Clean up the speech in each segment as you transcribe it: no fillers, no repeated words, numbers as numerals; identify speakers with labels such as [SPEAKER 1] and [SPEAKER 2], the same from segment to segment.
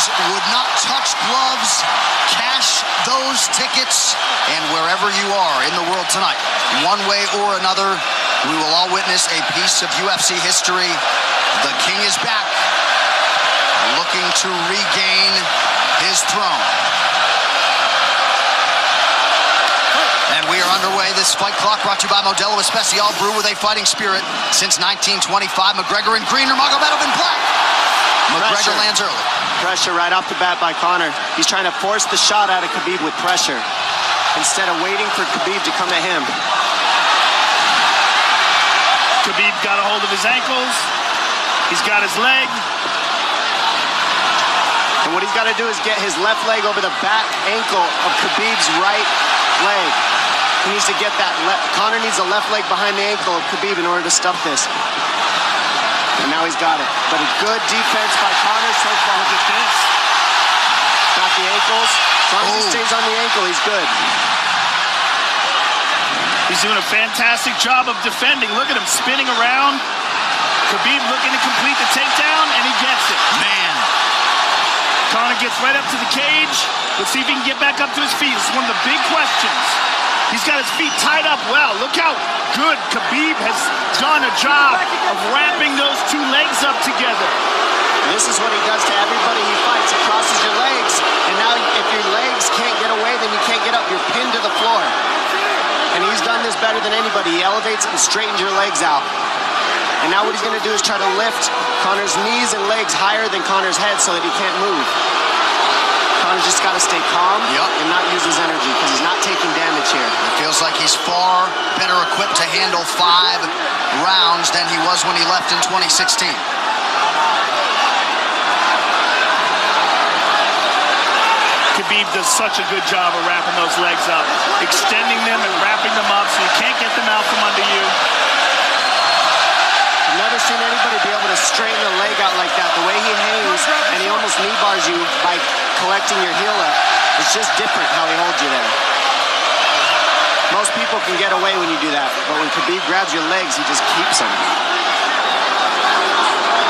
[SPEAKER 1] Fans would not touch gloves, cash those tickets, and wherever you are in the world tonight, one way or another, we will all witness a piece of UFC history. The King is back, looking to regain his throne. And we are underway. This fight clock brought to you by Modelo Especial, brew with a fighting spirit since 1925. McGregor in green, Nurmagomedov in black. McGregor lands early.
[SPEAKER 2] Pressure right off the bat by Conor. He's trying to force the shot out of Khabib with pressure instead of waiting for Khabib to come at him.
[SPEAKER 3] Khabib got a hold of his ankles. He's got his leg.
[SPEAKER 2] And what he's got to do is get his left leg over the back ankle of Khabib's right leg. He needs to get that Conor needs the left leg behind the ankle of Khabib in order to stop this. And now he's got it. But a good defense by Conor so far. Defense. Got the ankles. As long as he stays on the ankle, he's good.
[SPEAKER 3] He's doing a fantastic job of defending. Look at him spinning around. Khabib looking to complete the takedown, and he gets it.
[SPEAKER 1] Man.
[SPEAKER 3] Conor gets right up to the cage. Let's see if he can get back up to his feet. This is one of the big questions. He's got his feet tied up well. Look how good Khabib has done a job of wrapping those two legs up together.
[SPEAKER 2] This is what he does to everybody he fights. He crosses your legs, and now if your legs can't get away, then you can't get up. You're pinned to the floor. And he's done this better than anybody. He elevates and straightens your legs out. And now what he's going to do is try to lift Conor's knees and legs higher than Conor's head so that he can't move. Conor's just got to stay calm and not use his energy because he's not taking damage here.
[SPEAKER 1] It feels like he's far better equipped to handle 5 rounds than he was when he left in 2016.
[SPEAKER 3] Khabib does such a good job of wrapping those legs up, extending them and wrapping them up so you can't get them out from under you.
[SPEAKER 2] I've never seen anybody be able to straighten a leg out like that. The way he hangs, and he almost knee bars you by collecting your heel up. It's just different how he holds you there. Most people can get away when you do that, but when Khabib grabs your legs, he just keeps them.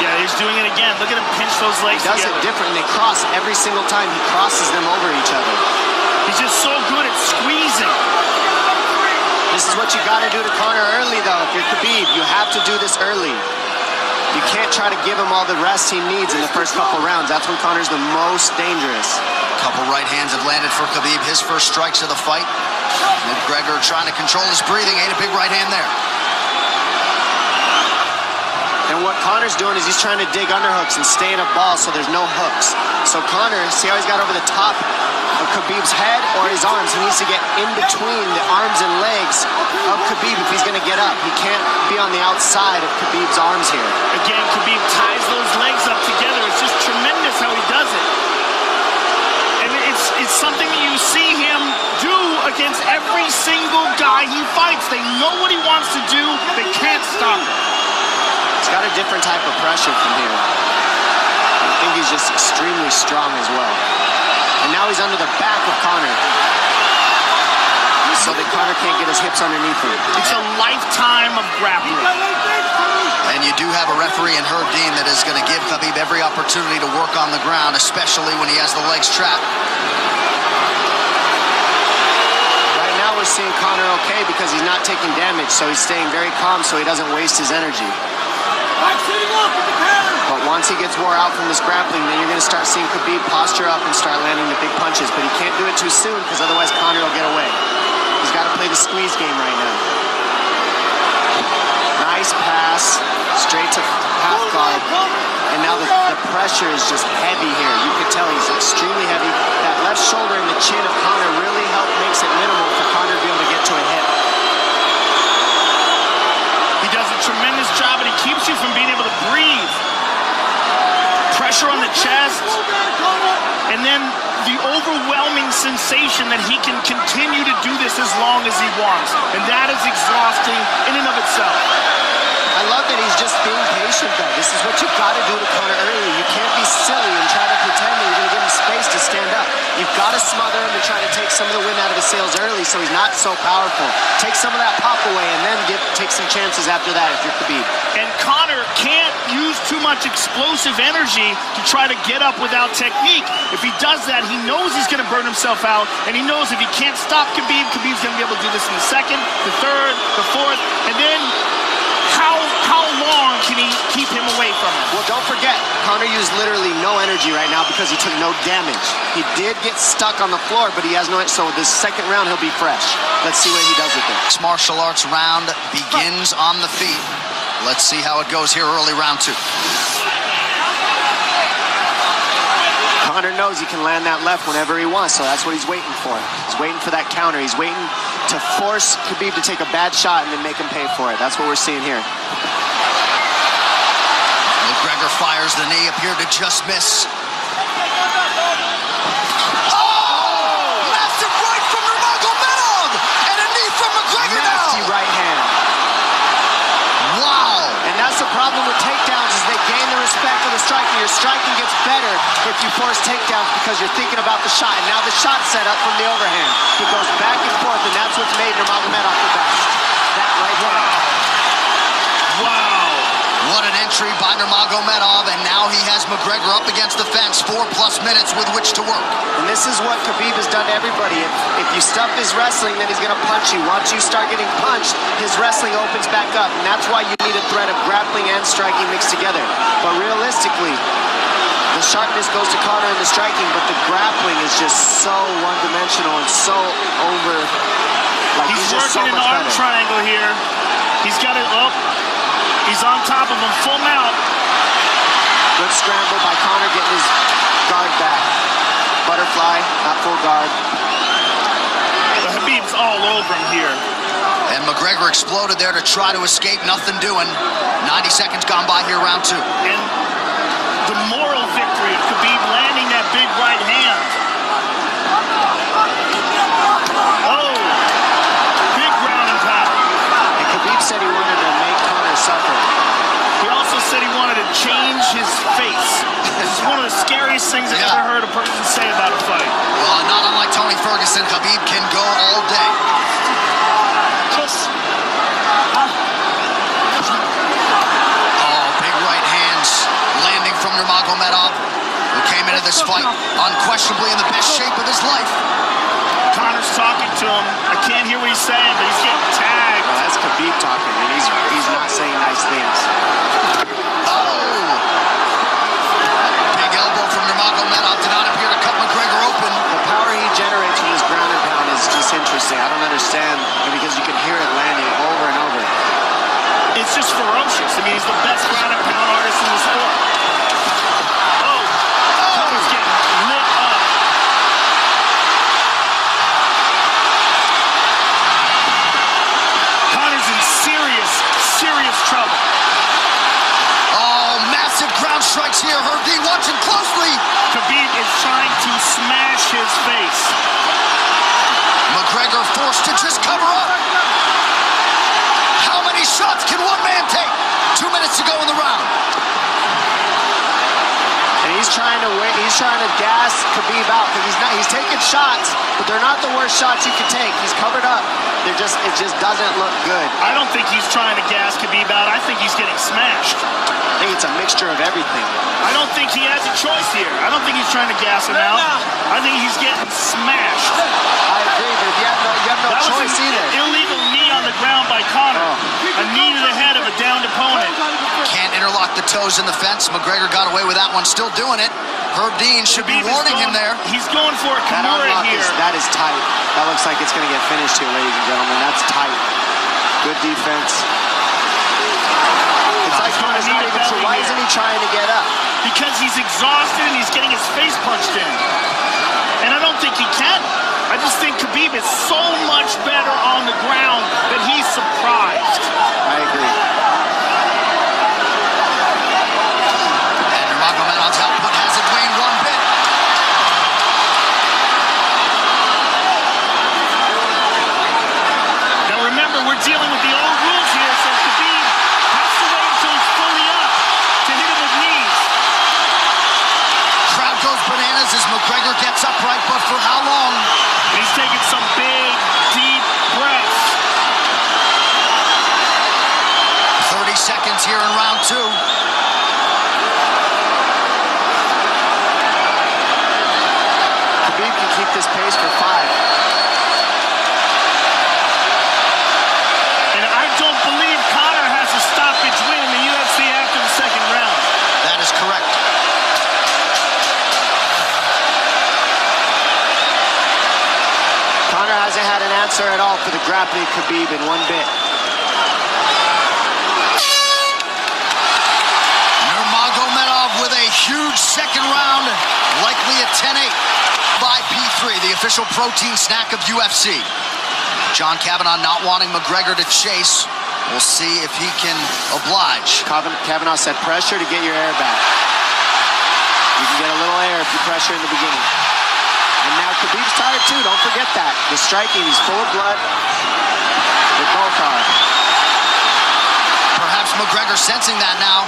[SPEAKER 3] Yeah, he's doing it again. Look at him pinch those legs together.
[SPEAKER 2] He does it different, and they cross every single time. He crosses them over each other.
[SPEAKER 3] He's just so good at squeezing.
[SPEAKER 2] This is what you got to do to Conor early, though. If you're Khabib, you have to do this early. You can't try to give him all the rest he needs in the first couple rounds. That's when Conor's the most dangerous.
[SPEAKER 1] Couple right hands have landed for Khabib. His first strikes of the fight. McGregor trying to control his breathing. Ate a big right hand there.
[SPEAKER 2] And what Conor's doing is he's trying to dig underhooks and stay in a ball so there's no hooks. So Conor, see how he's got over the top of Khabib's head or his arms? He needs to get in between the arms and legs of Khabib if he's going to get up. He can't be on the outside of Khabib's arms here.
[SPEAKER 3] Again, Khabib ties those legs up together. It's just tremendous how he does it. And it's something that you see him do against every single guy he fights. They know what he wants to do. They can't stop him.
[SPEAKER 2] He's got a different type of pressure from here. I think he's just extremely strong as well. And now he's under the back of Conor. So that Conor can't get his hips underneath him.
[SPEAKER 3] It's a lifetime of grappling.
[SPEAKER 1] And you do have a referee in Herb Dean that is going to give Khabib every opportunity to work on the ground, especially when he has the legs trapped.
[SPEAKER 2] Right now we're seeing Conor okay because he's not taking damage, so he's staying very calm so he doesn't waste his energy. But once he gets wore out from this grappling, then you're going to start seeing Khabib posture up and start landing the big punches. But he can't do it too soon because otherwise Conor will get away. He's got to play the squeeze game right now. Nice pass, straight to half guard. And now the pressure is just heavy here. You can tell he's extremely heavy. That left shoulder and the chin of Conor really makes it minimal for Conor to be able to get to a hit.
[SPEAKER 3] He does a tremendous job, and he keeps you from being able to breathe. Pressure on the chest, and then the overwhelming sensation that he can continue to do this as long as he wants. And that is exhausting in and of itself.
[SPEAKER 2] I love that he's just being patient, though. This is what you've got to do to Conor early. You can't be silly and try to pretend that you're going to give him space to stand up. You've got to smother him and try to take some of the wind out of his sails early so he's not so powerful. Take some of that pop away and then take some chances after that if you're Khabib.
[SPEAKER 3] And Conor can't use too much explosive energy to try to get up without technique. If he does that, he knows he's going to burn himself out, and he knows if he can't stop Khabib, Khabib's going to be able to do this in the second, the third, the fourth, and then how long can he keep him away from him?
[SPEAKER 2] Well, don't forget, Conor used literally no energy right now because he took no damage. He did get stuck on the floor, but he has no, so this second round he'll be fresh. Let's see what he does with it.
[SPEAKER 1] This martial arts round begins on the feet. Let's see how it goes here early round 2.
[SPEAKER 2] Conor knows he can land that left whenever he wants, so that's what he's waiting for. He's waiting for that counter. He's waiting to force Khabib to take a bad shot and then make him pay for it. That's what we're seeing here.
[SPEAKER 1] McGregor fires the knee, appeared to just miss. Massive right from Nurmagomedov! And a knee from McGregor now!
[SPEAKER 2] Nasty right hand.
[SPEAKER 1] Wow!
[SPEAKER 2] And that's the problem with takedowns, is they gain the respect of the striking. Your striking gets better if you force takedowns because you're thinking about the shot. And now the shot's set up from the overhand. He goes back and forth, and that's what's made Nurmagomedov the best. That right hand.
[SPEAKER 3] Wow.
[SPEAKER 1] What an entry by Nurmagomedov, and now he has McGregor up against the fence, 4+ minutes with which to work.
[SPEAKER 2] And this is what Khabib has done to everybody. If you stuff his wrestling, then he's going to punch you. Once you start getting punched, his wrestling opens back up, and that's why you need a threat of grappling and striking mixed together. But realistically, the sharpness goes to Conor in the striking, but the grappling is just so one-dimensional and so over. Like
[SPEAKER 3] He's
[SPEAKER 2] just
[SPEAKER 3] working
[SPEAKER 2] so
[SPEAKER 3] an
[SPEAKER 2] much
[SPEAKER 3] arm
[SPEAKER 2] better.
[SPEAKER 3] triangle here. He's got it up. He's on top of him, full mount.
[SPEAKER 2] Good scramble by Conor, getting his guard back. Butterfly, not full guard.
[SPEAKER 3] But Khabib's all over him here.
[SPEAKER 1] And McGregor exploded there to try to escape, nothing doing. 90 seconds gone by here, round 2.
[SPEAKER 3] And the moral victory of Khabib landing that big right hand. Oh, big ground and pound.
[SPEAKER 2] And Khabib said he wanted to make Conor suffer.
[SPEAKER 3] He also said he wanted to change his face. This is one of the scariest things I've ever heard a person say about a fight.
[SPEAKER 1] Well, not unlike Tony Ferguson, Khabib can go all day. Oh, big right hands landing from Nurmagomedov, who came into this fight unquestionably in the best shape of his life.
[SPEAKER 3] Conor's talking to him. I can't hear what he's saying, but he's getting tagged.
[SPEAKER 2] Well, that's Khabib talking, and he's not saying nice things.
[SPEAKER 1] Oh! Big elbow from Nurmagomedov did not appear to cut McGregor open.
[SPEAKER 2] The power he generates from this ground and pound is just interesting. I don't understand, because you can hear it landing over and over.
[SPEAKER 3] It's just ferocious. I mean, he's the best ground and pound artist in the sport. Oh, Conor's getting lit up. Conor's in serious trouble.
[SPEAKER 1] Oh, massive ground strikes here. Herdy watching closely.
[SPEAKER 3] Khabib is trying to smash his face.
[SPEAKER 1] McGregor forced to just cover up. How many shots can one man take? 2 minutes to go in the round.
[SPEAKER 2] And he's trying to gas Khabib out, because he's taking shots, but they're not the worst shots he can take. He's covered up. It just doesn't look good.
[SPEAKER 3] I don't think he's trying to gas Khabib out. I think he's getting smashed.
[SPEAKER 2] I think it's a mixture of everything.
[SPEAKER 3] I don't think he has a choice here. I don't think he's trying to gas him out. I think he's getting smashed.
[SPEAKER 2] I agree, but you have no choice either.
[SPEAKER 3] An illegal knee on the ground by Conor. A knee to the head of a downed opponent.
[SPEAKER 1] Can't interlock the toes in the fence. McGregor got away with that one, still doing it. Herb Dean should be warning him there.
[SPEAKER 3] He's going for a
[SPEAKER 2] That
[SPEAKER 3] Kimura
[SPEAKER 2] unlock
[SPEAKER 3] here.
[SPEAKER 2] that is tight. That looks like it's going to get finished here, ladies and gentlemen. That's tight. Good defense. It's like Conor's not even sure. Why isn't he trying to get up?
[SPEAKER 3] Because he's exhausted and he's getting his face punched in. And I don't think he can. I just think Khabib is so much better on the ground that he's surprised.
[SPEAKER 2] I agree.
[SPEAKER 1] And Nurmagomedov's output hasn't waned one bit.
[SPEAKER 3] Now remember, we're dealing with the old rules here, so Khabib has to wait until he's fully up to hit him with knees.
[SPEAKER 1] Crowd goes bananas as McGregor gets upright, but for how long?
[SPEAKER 3] And he's taking some big, deep
[SPEAKER 1] here in round 2.
[SPEAKER 2] Khabib can keep this pace for 5.
[SPEAKER 3] And I don't believe Conor has a stoppage win in the UFC after the second round.
[SPEAKER 1] That is correct.
[SPEAKER 2] Conor hasn't had an answer at all for the grappling Khabib in one bit.
[SPEAKER 1] Nurmagomedov with a huge second round, likely a 10-8 by P3, the official protein snack of UFC. John Kavanagh not wanting McGregor to chase. We'll see if he can oblige.
[SPEAKER 2] Kavanagh said pressure to get your air back. You can get a little air if you pressure in the beginning. And now Khabib's tired too, don't forget that. The striking, he's full of blood. They both are.
[SPEAKER 1] Perhaps McGregor sensing that now.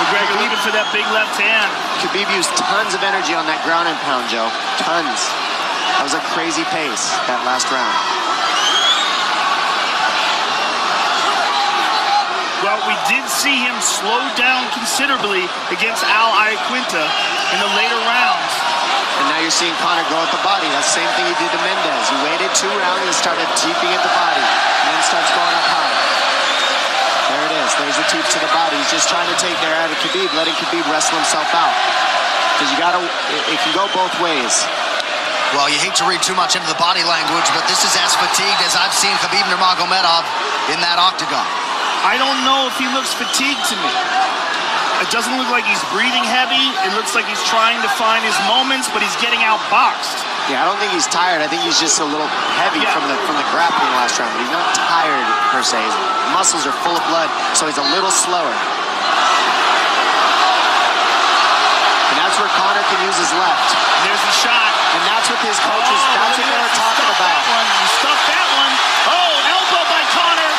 [SPEAKER 3] McGregor looking for that big left hand.
[SPEAKER 2] Khabib used tons of energy on that ground and pound, Joe. Tons. That was a crazy pace, that last round.
[SPEAKER 3] Well, we did see him slow down considerably against Al Iaquinta in the later rounds.
[SPEAKER 2] And now you're seeing Conor go at the body. That's the same thing he did to Mendez. He waited 2 rounds and started teeping at the body. And then starts going up high. There it is. There's the teep to the body. He's just trying to take their out of Khabib, letting Khabib wrestle himself out. Because you gotta, it can go both ways.
[SPEAKER 1] Well, you hate to read too much into the body language, but this is as fatigued as I've seen Khabib Nurmagomedov in that octagon.
[SPEAKER 3] I don't know if he looks fatigued to me. It doesn't look like he's breathing heavy. It looks like he's trying to find his moments, but he's getting outboxed.
[SPEAKER 2] Yeah, I don't think he's tired. I think he's just a little heavy from the grappling last round. But he's not tired per se. His muscles are full of blood, so he's a little slower. And that's where Conor can use his left.
[SPEAKER 3] There's the shot.
[SPEAKER 2] And that's what his coaches, that's what they were talking about.
[SPEAKER 3] He stuffed that one. Oh, elbow by Conor.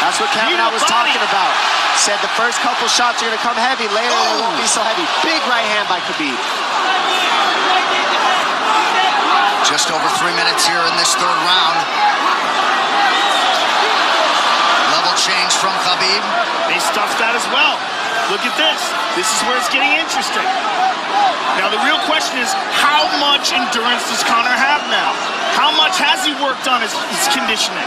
[SPEAKER 2] That's what Kavanagh was talking about. Said the first couple shots are going to come heavy. Later, they won't be so heavy. Big right hand by Khabib.
[SPEAKER 1] Just over 3 minutes here in this third round. Level change from Khabib.
[SPEAKER 3] They stuffed that as well. Look at this. This is where it's getting interesting. Now, the real question is, how much endurance does Conor have now? How much has he worked on his conditioning?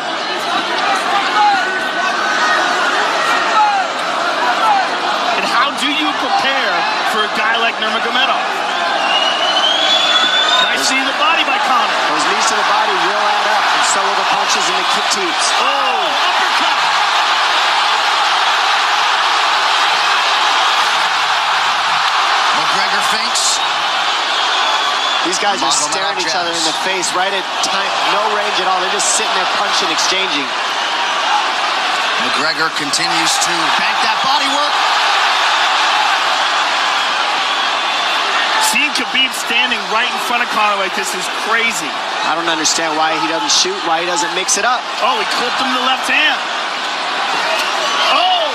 [SPEAKER 3] And how do you prepare for a guy like Nurmagomedov? Nice seeing the body by Conor.
[SPEAKER 2] Those knees to the body will add up, and so will the punches and the kick teeps.
[SPEAKER 3] Oh, uppercut.
[SPEAKER 1] McGregor feints.
[SPEAKER 2] These guys are staring each other in the face right at time, no range at all. They're just sitting there punching, exchanging.
[SPEAKER 1] McGregor continues to bank that body work.
[SPEAKER 3] Seeing Khabib standing right in front of Conor like this is crazy.
[SPEAKER 2] I don't understand why he doesn't shoot, why he doesn't mix it up.
[SPEAKER 3] Oh, he clipped him to the left hand. Oh!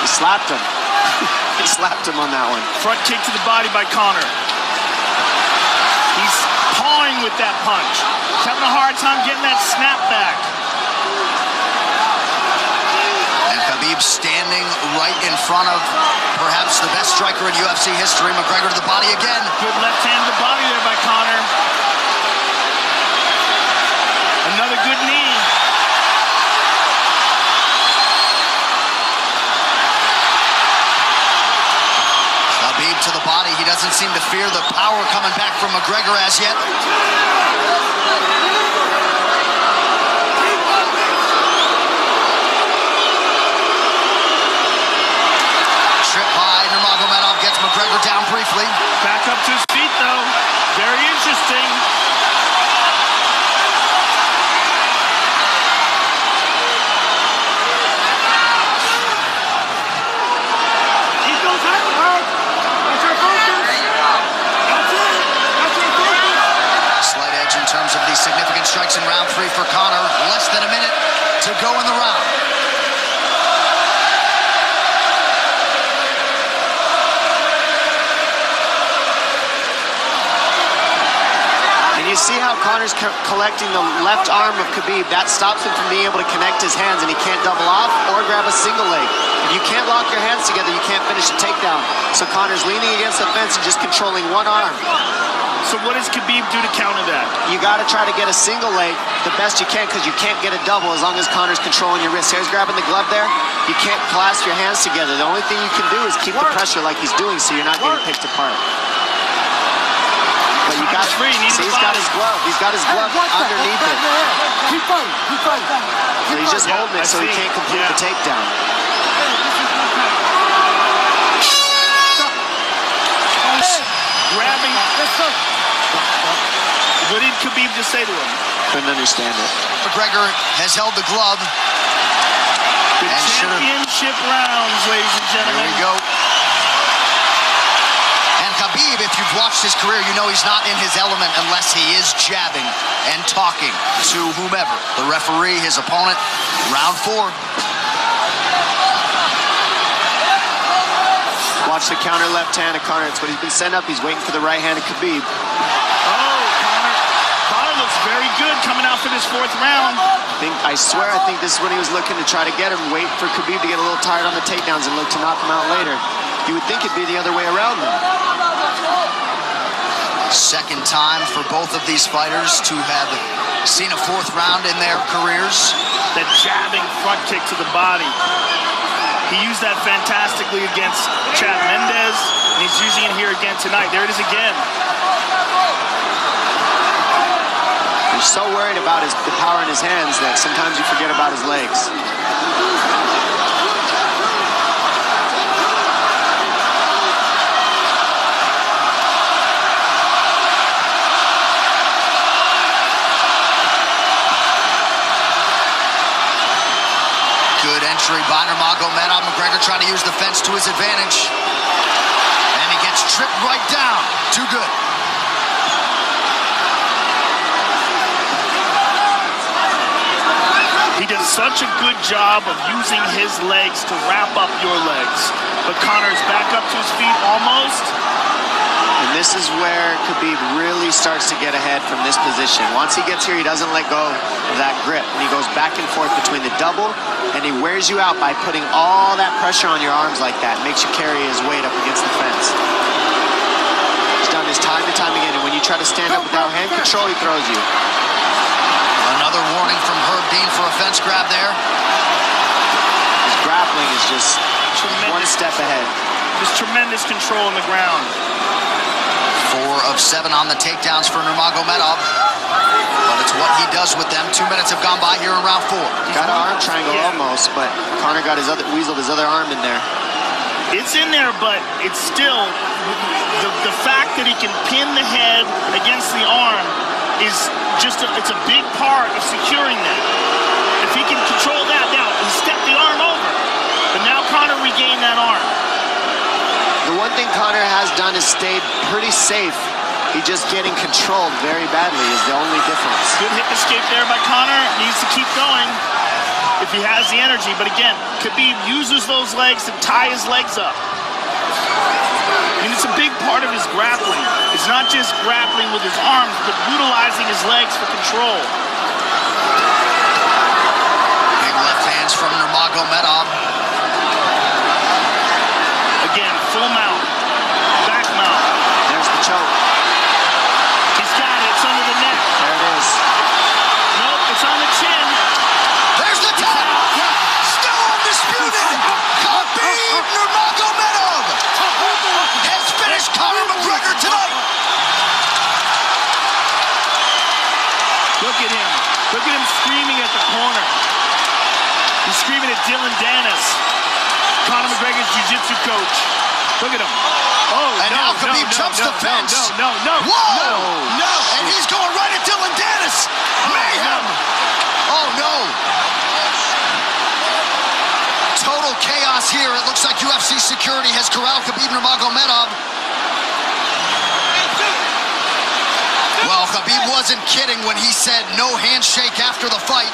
[SPEAKER 2] He slapped him. He slapped him on that one.
[SPEAKER 3] Front kick to the body by Conor. He's pawing with that punch. He's having a hard time getting that snap back.
[SPEAKER 1] And Khabib standing right in front of perhaps the best striker in UFC history. McGregor to the body again.
[SPEAKER 3] Good left hand to the body there by Conor. Another good knee.
[SPEAKER 1] Khabib to the body. He doesn't seem to fear the power coming back from McGregor as yet. Trip by Nurmagomedov gets McGregor down briefly.
[SPEAKER 3] Back up to his feet, though. Very interesting.
[SPEAKER 1] Slight edge in terms of the significant strikes in round 3 for Conor. Less than a minute to go in the round.
[SPEAKER 2] And you see how Conor's collecting the left arm of Khabib. That stops him from being able to connect his hands, and he can't double off or grab a single leg. If you can't lock your hands together, you can't finish a takedown. So Conor's leaning against the fence and just controlling one arm.
[SPEAKER 3] So what does Khabib do to counter that?
[SPEAKER 2] You got to try to get a single leg the best you can, because you can't get a double as long as Conor's controlling your wrist. Here's grabbing the glove there. You can't clasp your hands together. The only thing you can do is keep the pressure like he's doing, so you're not getting picked apart. But you got free. See, he's got his glove. He's got his glove underneath it.
[SPEAKER 4] Keep fighting. Keep fighting.
[SPEAKER 2] So he's just holding it so he can't complete the takedown.
[SPEAKER 3] Grabbing. What did Khabib just say to him?
[SPEAKER 2] Couldn't understand it.
[SPEAKER 1] McGregor has held the glove.
[SPEAKER 3] The championship rounds, ladies and gentlemen.
[SPEAKER 1] Here we go. And Khabib, if you've watched his career, you know he's not in his element unless he is jabbing and talking to whomever. The referee, his opponent, round 4.
[SPEAKER 2] Watch the counter left hand of Conor. It's what he's been setting up. He's waiting for the right hand of Khabib.
[SPEAKER 3] Oh, Conor looks very good coming out for this 4th round.
[SPEAKER 2] I swear, I think this is when he was looking to try to get him, wait for Khabib to get a little tired on the takedowns and look to knock him out later. You would think it'd be the other way around, though.
[SPEAKER 1] Second time for both of these fighters to have seen a 4th round in their careers.
[SPEAKER 3] That jabbing front kick to the body. He used that fantastically against Chad Mendes, and he's using it here again tonight. There it is again.
[SPEAKER 2] He's so worried about the power in his hands that sometimes you forget about his legs.
[SPEAKER 1] Good entry by Nurmagomedov. McGregor trying to use the fence to his advantage. And he gets tripped right down. Too good.
[SPEAKER 3] He does such a good job of using his legs to wrap up your legs. But Conor's back up to his feet almost.
[SPEAKER 2] And this is where Khabib really starts to get ahead from this position. Once he gets here, he doesn't let go of that grip. And he goes back and forth between the double, and he wears you out by putting all that pressure on your arms like that. Makes you carry his weight up against the fence. He's done this time and time again, and when you try to stand up without hand control, he throws you.
[SPEAKER 1] Another warning from Herb Dean for a fence grab there.
[SPEAKER 2] His grappling is just one step ahead.
[SPEAKER 3] Just tremendous control on the ground.
[SPEAKER 1] 4 of 7 on the takedowns for Nurmagomedov. But it's what he does with them. 2 minutes have gone by here in round 4.
[SPEAKER 2] Got an arm triangle almost, but Conor got weaseled his other arm in there.
[SPEAKER 3] It's in there, but it's still the fact that he can pin the head against the arm is just it's a big part of securing that. If he can control that, now he stepped the arm over, but now Conor regained that arm.
[SPEAKER 2] The one thing Conor has done is stayed pretty safe. He's just getting controlled very badly is the only difference.
[SPEAKER 3] Good hip escape there by Conor. Needs to keep going if he has the energy. But again, Khabib uses those legs to tie his legs up. And it's a big part of his grappling. It's not just grappling with his arms, but utilizing his legs for control.
[SPEAKER 1] Big left hands from Nurmagomedov.
[SPEAKER 3] Again, full mount, back mount.
[SPEAKER 2] There's the choke.
[SPEAKER 3] He's got it. It's under the neck.
[SPEAKER 2] There it is.
[SPEAKER 3] Nope, it's on the chin.
[SPEAKER 1] There's the tap. Still undisputed. Khabib Nurmagomedov has finished Conor McGregor tonight.
[SPEAKER 3] Look at him. Look at him screaming at the corner. He's screaming at Dylan Dennis, Conor McGregor's jiu-jitsu coach. Look at him. Oh,
[SPEAKER 1] and now Khabib jumps the fence.
[SPEAKER 3] No.
[SPEAKER 1] Whoa! No! And he's going right at Dylan Dennis. Mayhem! Oh, no. Total chaos here. It looks like UFC security has corralled Khabib Nurmagomedov. Well, Khabib wasn't kidding when he said no handshake after the fight.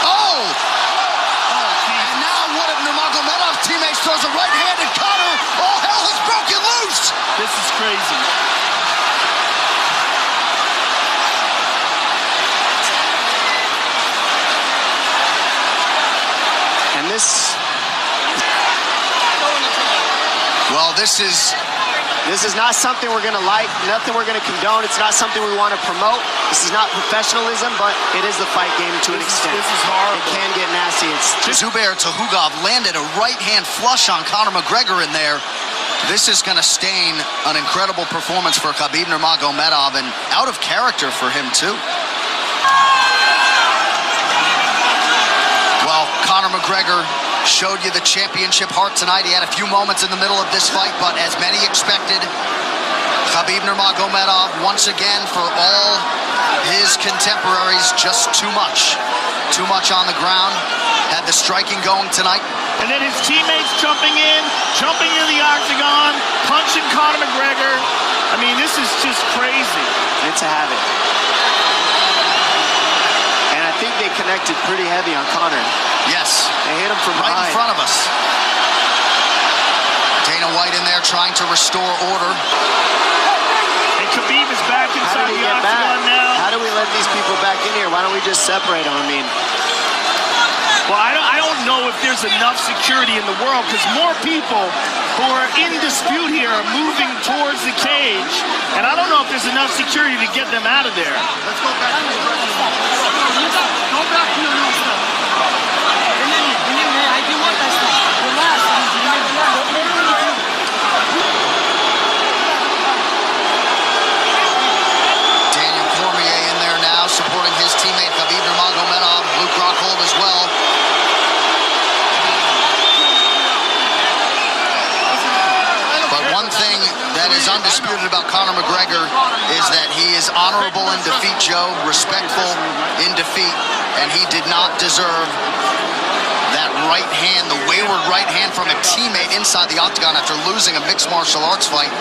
[SPEAKER 1] Oh! And now one of Nurmagomedov's teammates throws a right hand at Conor. All hell has broken loose.
[SPEAKER 3] This is crazy.
[SPEAKER 1] Well, this is
[SPEAKER 2] not something we're going to like, nothing we're going to condone. It's not something we want to promote. This is not professionalism, but it is the fight game to an extent.
[SPEAKER 3] This is horrible.
[SPEAKER 2] It can get nasty.
[SPEAKER 1] Zubair Tukhugov landed a right-hand flush on Conor McGregor in there. This is going to stain an incredible performance for Khabib Nurmagomedov, and out of character for him, too. Well, Conor McGregor showed you the championship heart tonight. He had a few moments in the middle of this fight, but as many expected, Khabib Nurmagomedov, once again, for all his contemporaries, just too much. Too much on the ground. Had the striking going tonight.
[SPEAKER 3] And then his teammates jumping into the octagon, punching Conor McGregor. I mean, this is just crazy.
[SPEAKER 2] It's a habit. And I think they connected pretty heavy on Conor.
[SPEAKER 1] Yes.
[SPEAKER 2] They hit him from
[SPEAKER 1] right
[SPEAKER 2] behind.
[SPEAKER 1] in front of us. Dana White in there trying to restore order.
[SPEAKER 3] And Khabib is back inside the octagon now.
[SPEAKER 2] How do we let these people back in here? Why don't we just separate them? I mean,
[SPEAKER 3] well, I don't know if there's enough security in the world, because more people who are in dispute here are moving towards the cage, and I don't know if there's enough security to get them out of there.
[SPEAKER 4] Let's go back. Go back to your room, sir. I do want that stuff. Relax.
[SPEAKER 1] Daniel Cormier in there now, supporting his teammate Khabib Nurmagomedov. Luke Rockhold as well. But one thing that is undisputed about Conor McGregor is that he is honorable in defeat, Joe, respectful in defeat, and he did not deserve that right hand, the wayward right hand from a teammate inside the octagon after losing a mixed martial arts fight.